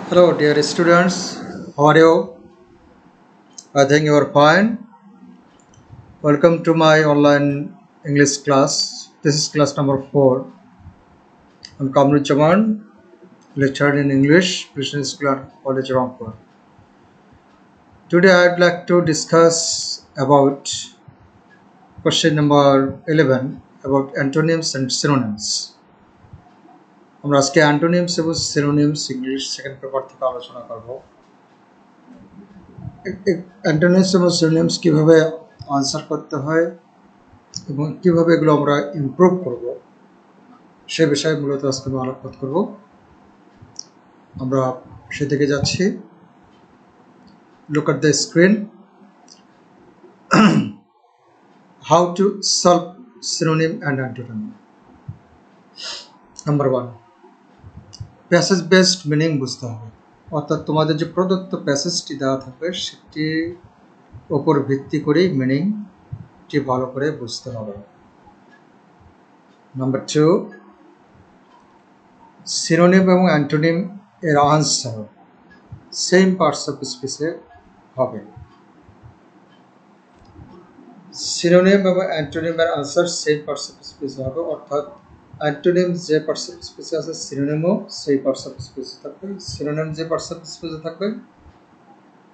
Hello, dear students. How are you? I think you are fine. Welcome to my online English class. This is class number 4. I'm Kamru Chaman, lecturer in English, Christian School College, Rampur. Today, I'd like to discuss about question number 11 about antonyms and synonyms. আমরা আজকে antonyms এবং synonyms English second paper থেকে আলোচনা করব। Antonyms এবং synonyms কিভাবে answer করতে হয় এবং কিভাবে এগুলো আমরা ইমপ্রুভ করব সে বিষয়ে মূলত আজকে আমি আলোকপাত করব। আমরা সেদিকে যাচ্ছি। Look at the screen. How to solve synonym and antonym. Number 1. Passage based meaning বুঝতে হবে, অর্থাৎ তোমাদের যে প্রদত্ত প্যাসেজটি দেওয়া থাকবে সেটির ওপর ভিত্তি করেই মিনিংটি ভালো করে বুঝতে হবে। নাম্বার 2, সিনোনিম এবং অ্যান্টোনিম এর আনসার সেম পার্টস অফ স্পিচে হবে। সিনোনিম এবং অ্যান্টোনিমের আনসার সেম পার্টস অফ স্পিচে হবে, অর্থাৎ অ্যান্টোনিম যে পার্টস অফ স্পিচে আছে সিনোনিমও সেই পার্টস অফ স্পিচে থাকবে, সিনোনিম যে পার্টস অফ স্পিচে থাকবে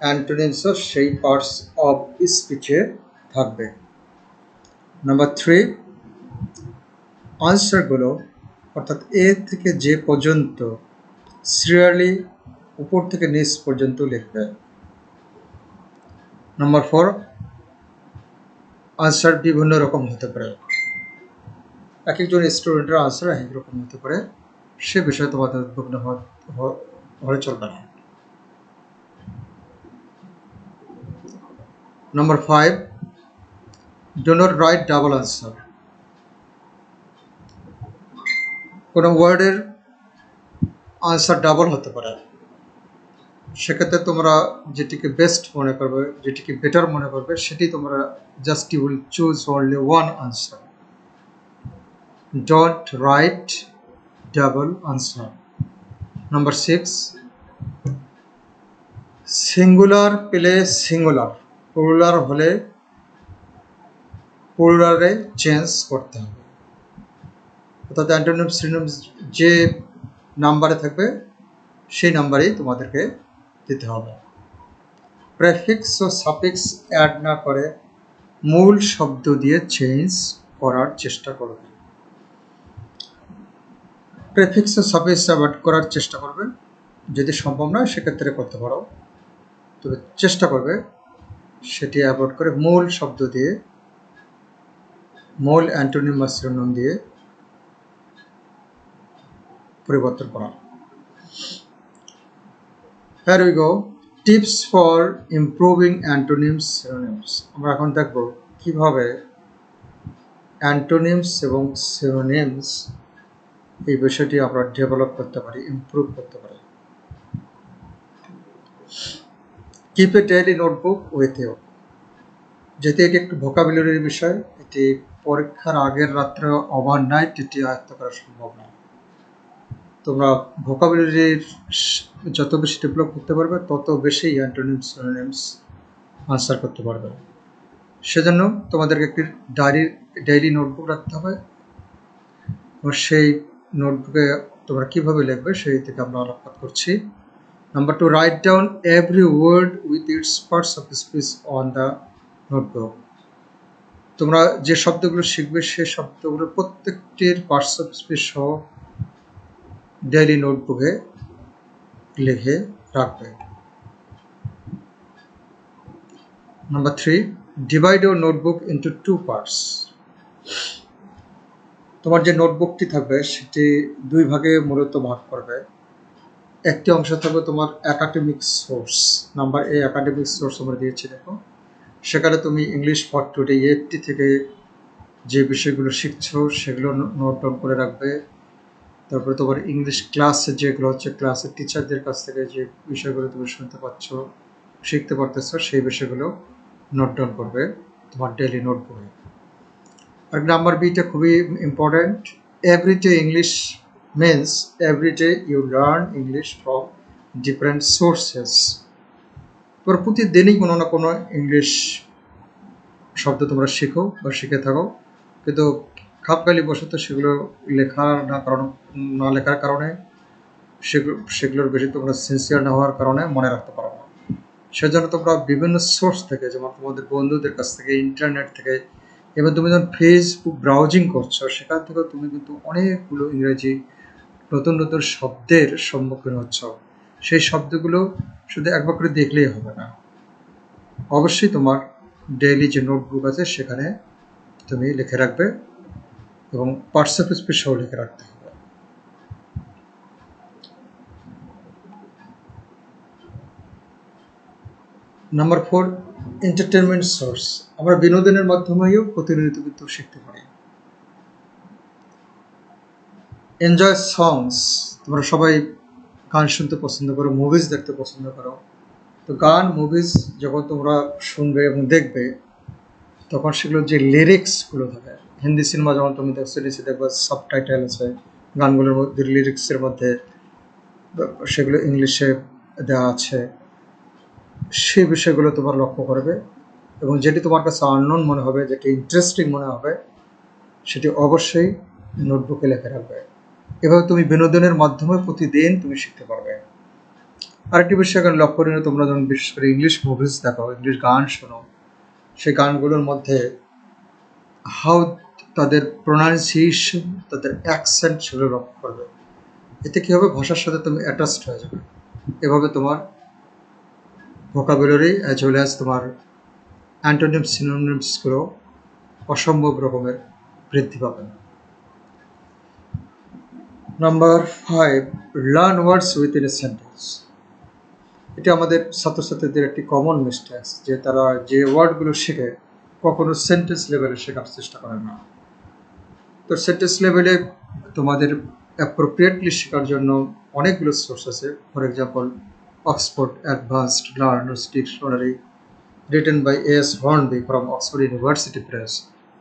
অ্যান্টোনিমসও সেই পার্টস অফ স্পিচে থাকবে। নাম্বার 3, আনসারগুলো অর্থাৎ এ থেকে যে পর্যন্ত সিরিয়ালি উপর থেকে নিচ পর্যন্ত লিখবে। নাম্বার 4, আনসার বিভিন্ন রকম হতে পারে, এক একজন স্টুডেন্টের আনসার এক রকম হতে পারে, সে বিষয়ে তোমাদের উদ্বিগ্ন হলে চলবে না। Number 5, do not right double answer. কোনো ওয়ার্ডের আনসার ডাবল হতে পারে, সেক্ষেত্রে তোমরা যেটিকে বেস্ট মনে করবে, যেটিকে বেটার মনে করবে, সেটি তোমরা just you will choose only one answer. Don't write double answer. Number 6, singular পেলে সিঙ্গুলার, প্লুরাল হলে প্লুরালে চেঞ্জ করতে হবে, অর্থাৎ অ্যান্টোনিম সিনোনিম যে নাম্বারে থাকবে সেই নাম্বারেই তোমাদেরকে দিতে হবে। প্রেফিক্স ও সাফিক্স অ্যাড না করে মূল শব্দ দিয়ে চেঞ্জ করার চেষ্টা করবে। প্রেফিক্স ও সাফিক্স অ্যাড করার চেষ্টা করবে, যদি সম্ভব নয় সেক্ষেত্রে করতে পারো, তবে চেষ্টা করবে সেটি অ্যাভয়েড করে মূল শব্দ দিয়ে, মূল অ্যান্টোনিম বা সিনোনিম দিয়ে পরিবর্তন করা। Here we go. Tips for improving antonyms, synonyms. আমরা এখন দেখব কিভাবে অ্যান্টোনিমস এবং সিনোনিমস এই বিষয়টি আমরা ডেভেলপ করতে পারি, ইমপ্রুভ করতে পারি। Keep a daily notebook with you. যেহেতু এটি একটি ভোকাবুলারির বিষয়, এটি পরীক্ষার আগের রাত্রে ওভারনাইট এটি আয়ত্ত করা সম্ভব না। তোমরা ভোকাবুলারির যত বেশি ডেভেলপ করতে পারবে তত বেশি অ্যান্টোনিমস সিনোনিমস আনসার করতে পারবে। সেজন্য তোমাদেরকে একটি ডেইলি নোটবুক রাখতে হবে, এবং সেই নোটবুকে তোমরা কীভাবে লিখবে সেই থেকে আমরা আলোকপাত করছি। Number 2, right down every word with its parts of speech on the notebook. তোমরা যে শব্দগুলো শিখবে সেই শব্দগুলোর প্রত্যেকটির পার্টস অফ স্পিচ সহ ডেইলি নোটবুকে লিখে রাখবে। Number 3, divide your notebook into 2 parts. তোমার যে নোটবুকটি থাকবে সেটি 2 ভাগে মূলত ভাগ করবে। একটি অংশ থাকবে তোমার academic source. Number A academic source আমরা দিয়েছি, দেখো সেখানে তুমি ইংলিশ ফর টুডে EFT থেকে যে বিষয়গুলো শিখছো সেগুলো নোট ডাউন করে রাখবে। তারপরে তোমার ইংলিশ ক্লাসে যেগুলো হচ্ছে ক্লাসের টিচারদের কাছ থেকে যে বিষয়গুলো তুমি শুনতে পাচ্ছ, শিখতে পারতেছো, সেই বিষয়গুলো নোট ডাউন করবে তোমার ডেইলি নোটবুকে। আর নাম্বার বিটা খুবই important, everyday English means everyday you learn English from different sources. তোমরা প্রতিদিনই কোনো না কোনো ইংলিশ শব্দ তোমরা শেখো বা শিখে থাকো, কিন্তু খাপখালি বশত সেগুলো না লেখার কারণে সেগুলোর বেশি তোমরা সিনসিয়ার না হওয়ার কারণে মনে রাখতে পারো না। সেজন্য তোমরা বিভিন্ন সোর্স থেকে, যেমন তোমাদের বন্ধুদের কাছ থেকে, ইন্টারনেট থেকে, এবং তুমি যখন ফেসবুক ব্রাউজিং করছো সেখান থেকেও তুমি কিন্তু অনেকগুলো ইংরেজি নতুন নতুন শব্দের সম্মুখীন হচ্ছ। সেই শব্দগুলো শুধু একবার করে দেখলেই হবে না, অবশ্যই তোমার ডেইলি যে নোটবুক আছে সেখানে তুমি লিখে রাখবে এবং হোয়াটসঅ্যাপ স্পেশাল লিখে রাখতে হবে। Number 4, entertainment source. আমরা বিনোদনের মাধ্যমেও প্রতিনিয়ত কিন্তু শিখতে পারি। এনজয় সংস। তোমরা সবাই গান শুনতে পছন্দ করো, মুভিজ দেখতে পছন্দ করো। তো গান, মুভিজ যখন তোমরা শুনবে এবং দেখবে, তখন সেগুলোর যে লিরিক্সগুলো থাকে, হিন্দি সিনেমা যখন তুমি দেখছো নিচে দেখবে সাবটাইটেল আছে, গানগুলোর মধ্যে লিরিক্সের মধ্যে সেগুলো ইংলিশে দেওয়া আছে। সেই বিষয়গুলো তোমার লক্ষ্য করবে এবং যেটি তোমার কাছে আননোন মনে হবে, যেটি ইন্টারেস্টিং মনে হবে, সেটি অবশ্যই নোটবুকে লিখে রাখবে। এভাবে তুমি বিনোদনের মাধ্যমে প্রতিদিন তুমি শিখতে পারবে। আরেকটি বিষয় এখানে লক্ষ্য করে, তোমরা যখন বিশেষ করে ইংলিশ মুভিজ দেখো, ইংলিশ গান শোনো, সেই গানগুলোর মধ্যে হাউ তাদের প্রোনাউন্সিয়েশন, তাদের অ্যাকসেন্ট, সেগুলো লক্ষ্য করবে। এতে কী হবে, ভাষার সাথে তুমি অ্যাটাচড হয়ে যাবে। এভাবে তোমার ভোকাবুলারি অ্যাজ ওয়েল অ্যাজ তোমার অ্যান্টোনিম সিনোনিমসগুলো অসম্ভব রকমের বৃদ্ধি পাবে। Number 5, learn words within a sentence. এটা আমাদের ছাত্রছাত্রীদের একটি কমন মিস্টেক, যে তারা যে ওয়ার্ডগুলো শেখে কখনো সেন্টেন্স লেভেলে শেখার চেষ্টা করে না। তো সেন্টেন্স লেভেলে তোমাদের অ্যাপ্রোপ্রিয়েটলি শেখার জন্য অনেকগুলো সোর্স আছে। For example, Oxford advanced learner's dictionary written by S Hornby from Oxford University Press.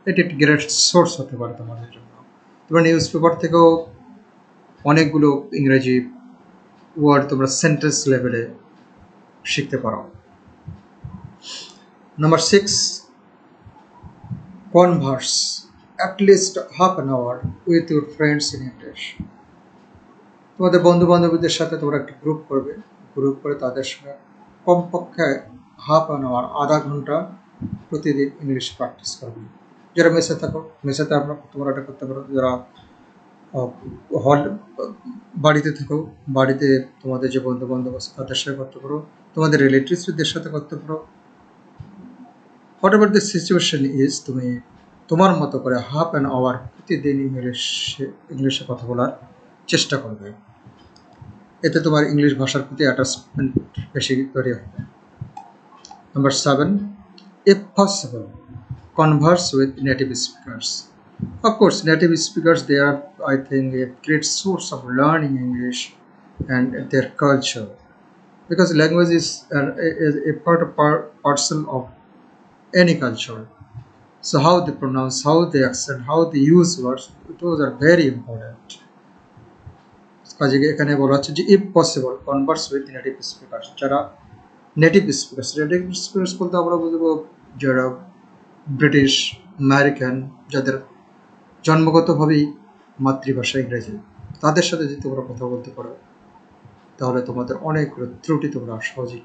এটি একটি গ্রেট সোর্স হতে পারে তোমাদের জন্য। তোমরা নিউজ পেপার থেকেও অনেকগুলো ইংরেজি ওয়ার্ড তোমরা সেন্টেন্স লেভেলে শিখতে পারো। Number 6, Converse at least half an hour with your friends in English. তোমাদের বন্ধু বান্ধবীদের সাথে তোমরা একটা গ্রুপ করবে, গ্রুপ করে তাদের সঙ্গে কমপক্ষে হাফ অ্যান আওয়ার, আধা ঘন্টা প্রতিদিন ইংলিশ প্র্যাকটিস করবে। যারা মেসে থাকো, মেসেতে তোমরা এটা করতে পারো। যারা হল বাড়িতে থাকো, বাড়িতে তোমাদের যে বন্ধু বান্ধব আছে তাদের সাথে করতে পারো, তোমাদের রিলেটিভসদের সাথে করতে পারো। What ever the situation is, তুমি তোমার মতো করে হাফ অ্যান আওয়ার প্রতিদিন ইংলিশে কথা বলার চেষ্টা করবে। এতে তোমার ইংলিশ ভাষার প্রতি অ্যাটাচমেন্ট বেশি তৈরি হবে। Number 7, if possible, converse with native speakers. Of course, native speakers, they are, I think, a great source of learning English and their culture, because language is a parcel of any culture. So how they pronounce, how they accent, how they use words, those are very important. কাজে এখানে বলা হচ্ছে যে if possible, converse with native speakers. যারা native speakers বলতে আমরা বুঝবো যারা ব্রিটিশ, আমেরিকান, যাদের জন্মগতভাবেই মাতৃভাষা ইংরেজি, তাদের সাথে যদি তোমরা কথা বলতে পারো, তাহলে তোমাদের অনেকগুলো ত্রুটি তোমরা সহজেই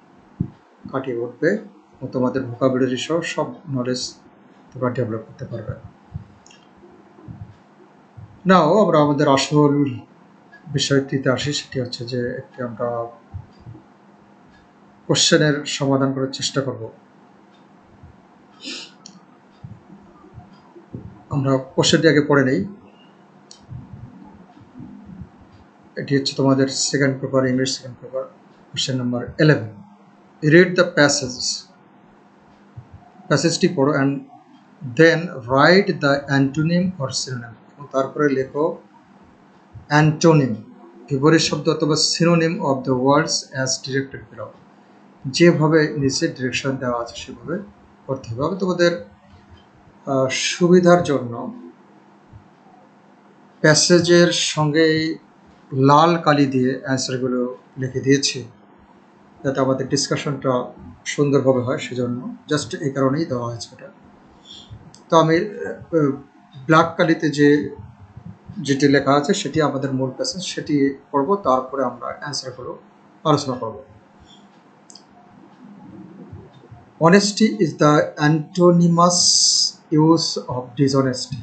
কাটিয়ে উঠবে এবং তোমাদের ভোকাবুলারি সহ সব নলেজ তোমরা ডেভেলপ করতে পারবে। নাও আমরা আমাদের আসল বিষয়টিতে আসি, সেটি হচ্ছে যে একটি আমরা কোশ্চেনের সমাধান করার চেষ্টা করব। আমরা কোশ্চেনটি আগে পড়ে নেই। এটি হচ্ছে তোমাদের second paper, English second paper, question number 11। Read the প্যাসেজটি পড়ো and then write the antonym or synonym, এবং তারপরে লেখো অ্যান্টোনিম, বিপরীত শব্দ অথবা synonym of the words as directed below. যেভাবে নিচে ডিরেকশন দেওয়া আছে সেভাবে করতে হবে। আমি তোমাদের সুবিধার জন্য প্যাসেজের সঙ্গে লাল কালি দিয়ে অ্যান্সারগুলো লিখে দিয়েছি। যাতে আমাদের ডিসকাশনটা সুন্দরভাবে হয়, সেজন্য জাস্ট এই কারণেই দেওয়া হয়েছে এটা। তো আমি ব্ল্যাক কালিতে যেটি লেখা আছে সেটি আমাদের মূল প্যাসেজ, সেটি পড়ব, তারপরে আমরা অ্যান্সারগুলো আলোচনা করব। Honesty is the antonymous use of dishonesty.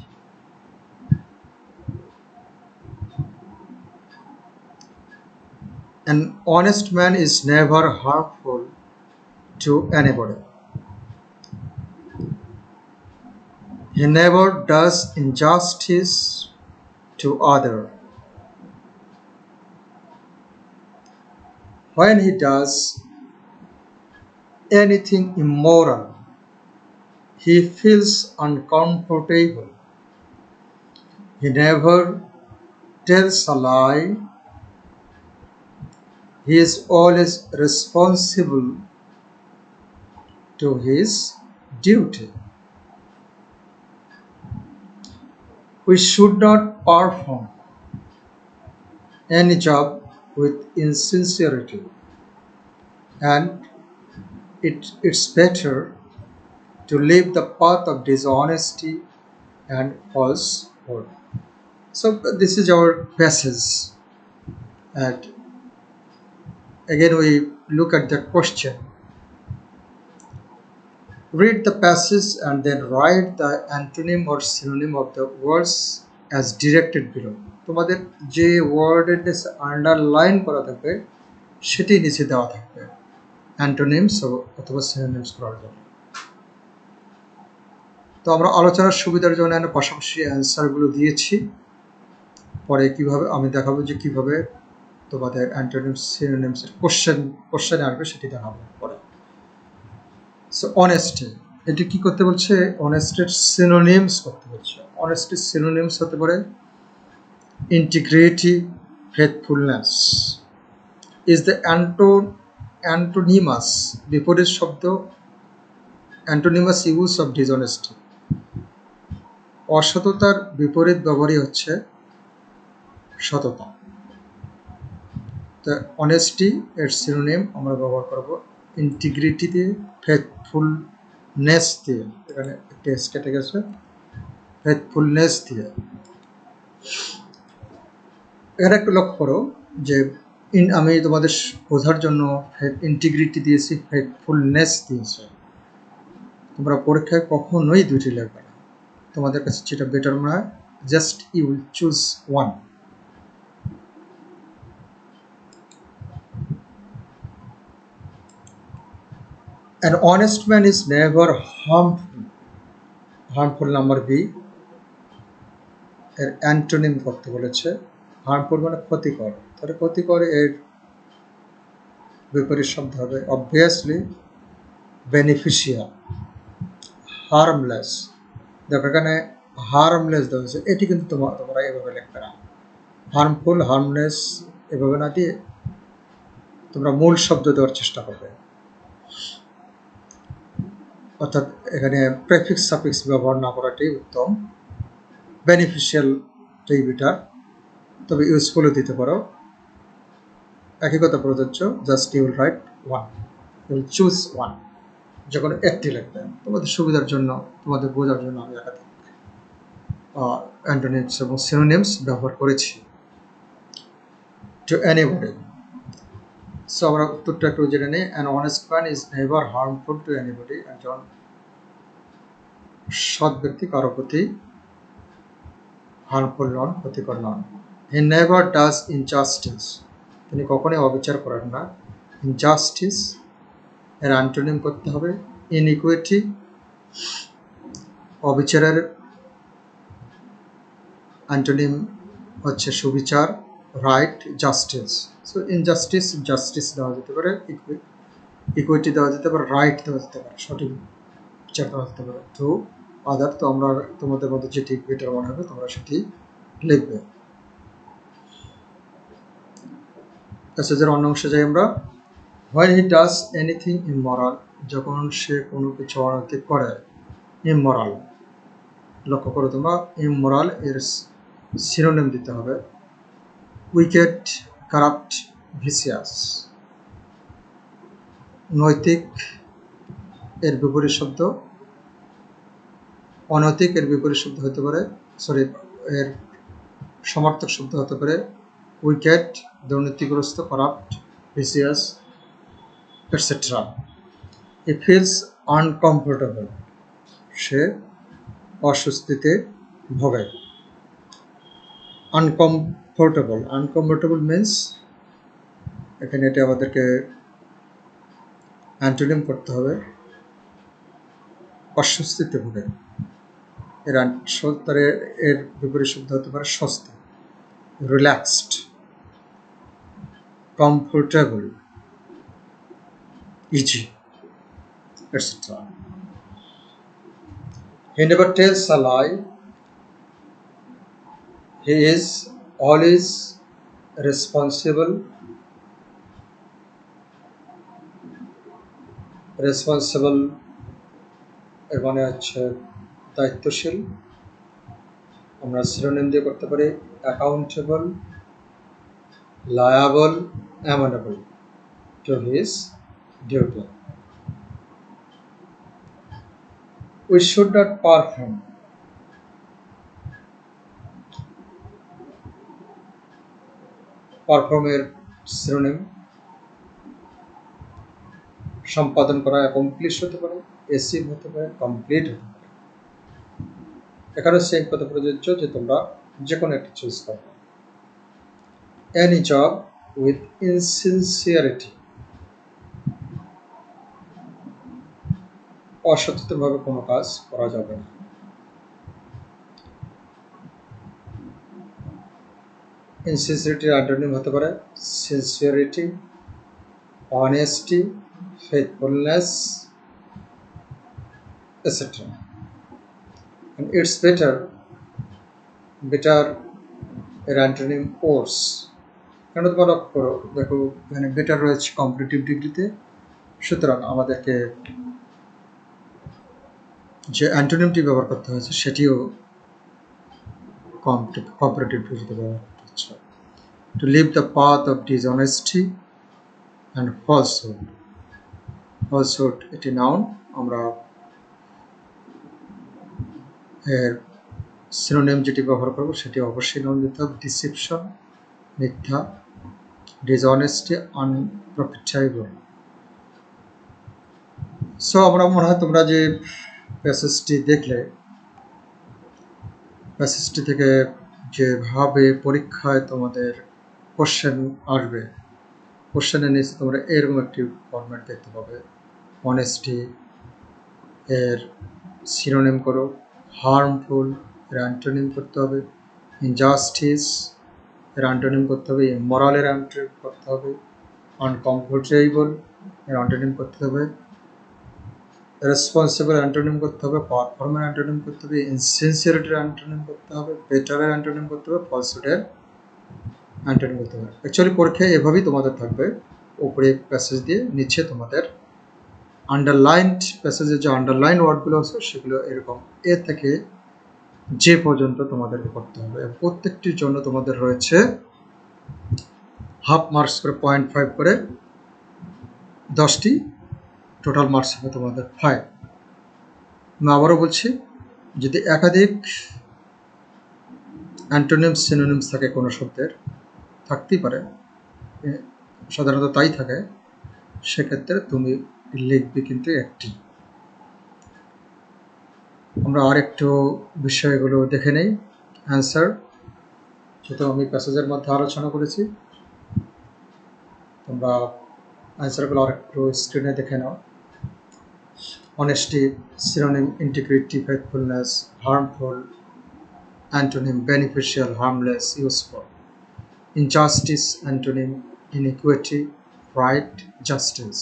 An honest man is never harmful to anybody. He never does injustice to other. When he does anything immoral, he feels uncomfortable. He never tells a lie. He is always responsible to his duty. We should not perform any job with insincerity, and it's better to leave the path of dishonesty and falsehood. So this is our passage, and again we look at the question. Read the passage and then write the antonym or synonym of the words as directed below. তোমাদের যে ওয়ার্ডের নিচে underline করা থাকবে সেটি নিচে দেওয়া থাকবে অ্যান্টোনিমস অথবা সিনোনিমস করার জন্য। তো আমরা আলোচনার সুবিধার জন্য পাশাপাশি অ্যান্সারগুলো দিয়েছি, পরে কিভাবে আমি দেখাবো যে কিভাবে তোমাদের অ্যান্টোনিমস সিনোনিমসের কোশ্চেন আসবে সেটি দেখাবো পরে। সো অনেস্টি, এটি কি করতে বলছে? অনেস্টির সিনোনিমস করতে বলছে। অনেস্টির সিনোনিমস হতে পারে ইন্টিগ্রিটি, ফেথফুলনেস। ইজ দ্য অ্যান্টোনিমাস, বিপরীত শব্দ, অ্যান্টোনিমাস ইউজ অফ ডিসঅনেস্টি। অসততার বিপরীত ব্যবহারই হচ্ছে সততা। তো অনেস্টি এর সিনোনিম আমরা ব্যবহার করব ইন্টিগ্রিটি দিয়ে, ফেথফুলনেস দিয়ে, এখানে একটা এস কেটে গেছে, ফেথফুলনেস দিয়ে। এখানে একটু লক্ষ্য করো যে আমি তোমাদের বোঝার জন্য ইন্টিগ্রিটি দিয়েছি, ফেথফুলনেস দিয়েছি। তোমরা পরীক্ষায় কখনোই দুটি লিখবে না, তোমাদের কাছে যেটা বেটার মনে হয় just you will choose one. An honest man is never harmful. Harmful number B, এর অ্যান্টোনিম করতে বলেছে। হার্মফুল মানে ক্ষতিকর, তাহলে ক্ষতিকর এর বিপরীত শব্দ হবে অবভিয়াসলি বেনিফিশিয়াল। হার্মলেস, দেখো এখানে হার্মলেস দেওয়া হয়েছে, এটি কিন্তু তোমরা এভাবে লিখবে না। হার্মফুল, হার্মলেস এভাবে না দিয়ে তোমরা মূল শব্দ দেওয়ার চেষ্টা করবে, অর্থাৎ এখানে প্রেফিক্স সাফিক্স ব্যবহার না করাটাই উত্তম। বেনিফিশিয়ালটাই বেটার, তবে ইউজফুলও দিতে পারো, একই কথা প্রযোজ্য। Just you will write one, you will choose one, যখন একটি লিখবে। তোমাদের সুবিধার জন্য, তোমাদের বোঝার জন্য আমি একাধিক অ্যান্টোনিমস এবং সিনোনিমস ব্যবহার করেছি। টু এনিবডি, সো আমরা উত্তরটা একটু জেনে নিই। An honest man is never harmful to anybody, একজন সৎ ব্যক্তি কারো প্রতি হার্মফুল নন, ক্ষতিকর নন। হি নেভার ডাজ ইনজাস্টিস, তিনি কখনোই অবিচার করেন না। ইনজাস্টিস এর অ্যান্টোনিম করতে হবে ইনইকুইটি, অবিচারের অ্যান্টোনিম হচ্ছে সুবিচার, right, justice. So injustice, justice দেওয়া যেতে পারে, ইকুইটি দেওয়া যেতে পারে, রাইট দেওয়া যেতে পারে, সঠিক বিচার দেওয়া যেতে পারে। টু আদার, তো আমরা তোমাদের মধ্যে যেটি বেটার মনে হবে তোমরা সেটি লিখবে। প্যাসেজের অন্য অংশে যাই আমরা। When he does anything immoral, যখন সে কোনো কিছু অনৈতিক করে। ইমমরাল, লক্ষ্য করো তোমরা, ইমমরাল এর সিনোনিম দিতে হবে উইকেড, কারাপ্ট, ভিসিয়াস। নৈতিক এর বিপরীত শব্দ, অনৈতিক এর বিপরীত শব্দ হতে পারে, এর সমার্থক শব্দ হতে পারে উইকেট, দুর্নীতিগ্রস্ত, corrupt, vicious, etcetera. He feels uncomfortable, সে অস্বস্তিতে ভোগে। আনকমফোর্টেবল মিন্স, এখানে এটা আমাদেরকে অ্যান্টোনিম করতে হবে, অস্বস্তিতে ভোগে। এর বিপরীত শব্দ হতে পারে স্বস্তি, relaxed, comfortable, easy, etcetera. He never tells a lie. He is always responsible. এর মানে হচ্ছে দায়িত্বশীল। আমরা সিনোনিম দিয়ে করতে পারি accountable, liable, amenable to his duty. We should not perform. পারফর্মের সিনোনিম সম্পাদন করা, অ্যাকমপ্লিশ হতে পারে, অ্যাচিভ হতে পারে, কমপ্লিট হতে পারে। এখানে সেম কথা প্রযোজ্য যে তোমরা যে কোনো একটা চুজ করবে। এনি জব উইথ ইনসিনসিয়ারিটি, অসচেতনভাবে কোনো কাজ করা যাবে না। ইনসিনসিয়ারিটির অ্যান্টোনিম হতে পারে sincerity, honesty, faithfulness, etcetera. And it's better এর অ্যান্টোনিম ওর্স। কেন তোমরা লক্ষ্য করো, দেখো এখানে বেটার রয়েছে কম্পারেটিভ ডিগ্রিতে, সুতরাং আমাদেরকে যে অ্যান্টোনিমটি ব্যবহার করতে হয়েছে সেটিও কম্পারেটিভ ডিগ্রিতে ব্যবহার করতে হচ্ছে। To leave the path of dishonesty and falsehood. Falsehood এটি নাউন, আমরা এর সিনোনিম যেটি ব্যবহার করবো সেটি অবশ্যই নাউন দিতে হবে। ডিসেপশন, মিথ্যা, ডিসঅনেস্টি, আনপ্রফিটেবল। সো আমরা মনে হয় তোমরা যে প্যাসেজটি দেখলে, প্যাসেজটি থেকে যেভাবে পরীক্ষায় তোমাদের কোশ্চেন আসবে, কোশ্চেনের নিচে তোমরা এরকম একটি ফরম্যাট দেখতে পাবে। অনেস্টি এর সিনোনিম করো, হার্মফুল এর অ্যান্টোনিম করতে হবে, ইনজাস্টিস এর অ্যান্টোনিম করতে হবে, ইমোরাল এর অ্যান্টোনিম করতে হবে, আনকমফোর্টেবল এর অ্যান্টোনিম করতে হবে, রেসপন্সিবল অ্যান্টোনিম করতে হবে, পারফর্মার অ্যান্টোনিম করতে হবে, ইনসিনসিয়ারিটির অ্যান্টোনিম করতে হবে, বেটারের অ্যান্টোনিম করতে হবে, ফলসহুডের অ্যান্টোনিম করতে হবে। অ্যাকচুয়ালি পরীক্ষায় এভাবেই তোমাদের থাকবে, উপরে প্যাসেজ দিয়ে নিচে তোমাদের আন্ডারলাইনড প্যাসেজের যে আন্ডারলাইন ওয়ার্ডগুলো আছে সেগুলো এরকম এ থেকে যে পর্যন্ত তোমাদেরকে করতে হবে। প্রত্যেকটির জন্য তোমাদের রয়েছে হাফ মার্কস করে 0.5 করে 10টি, টোটাল মার্কস হবে তোমাদের 5। আমি আবারও বলছি, যদি একাধিক অ্যান্টোনিমস সিনোনিমস থাকে কোনো শব্দের, থাকতেই পারে, সাধারণত তাই থাকে, সেক্ষেত্রে তুমি লিখবে কিন্তু একটি। আমরা আরেকটু বিষয়গুলো দেখে নেই। অ্যান্সার, যেহেতু আমি প্যাসেজের মধ্যে আলোচনা করেছি, তোমরা অ্যান্সারগুলো আরেকটু স্ক্রিনে দেখে নাও। Honesty synonym integrity, faithfulness, harmful antonym beneficial, harmless, useful. Injustice antonym inequity, right, justice.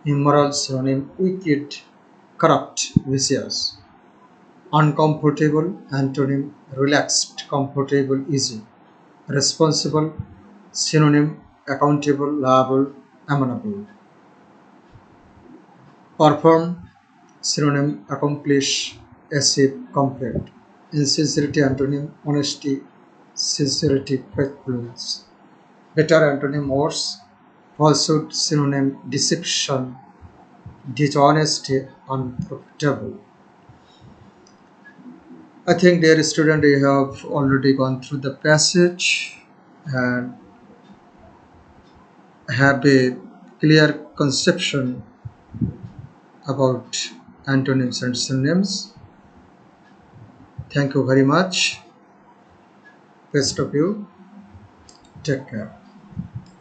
Immoral synonym wicked, corrupt, vicious. Uncomfortable antonym relaxed, comfortable, easy. Responsible synonym accountable, liable, amenable. Perform synonym accomplish, achieve, complete. Insincerity antonym honesty, sincerity, faithfulness. Better antonym worse. Falsehood synonym deception, dishonesty, unprofitable. I think, dear student, you have already gone through the passage and have a clear conception about antonyms and synonyms. Thank you very much. Best of you. Take care.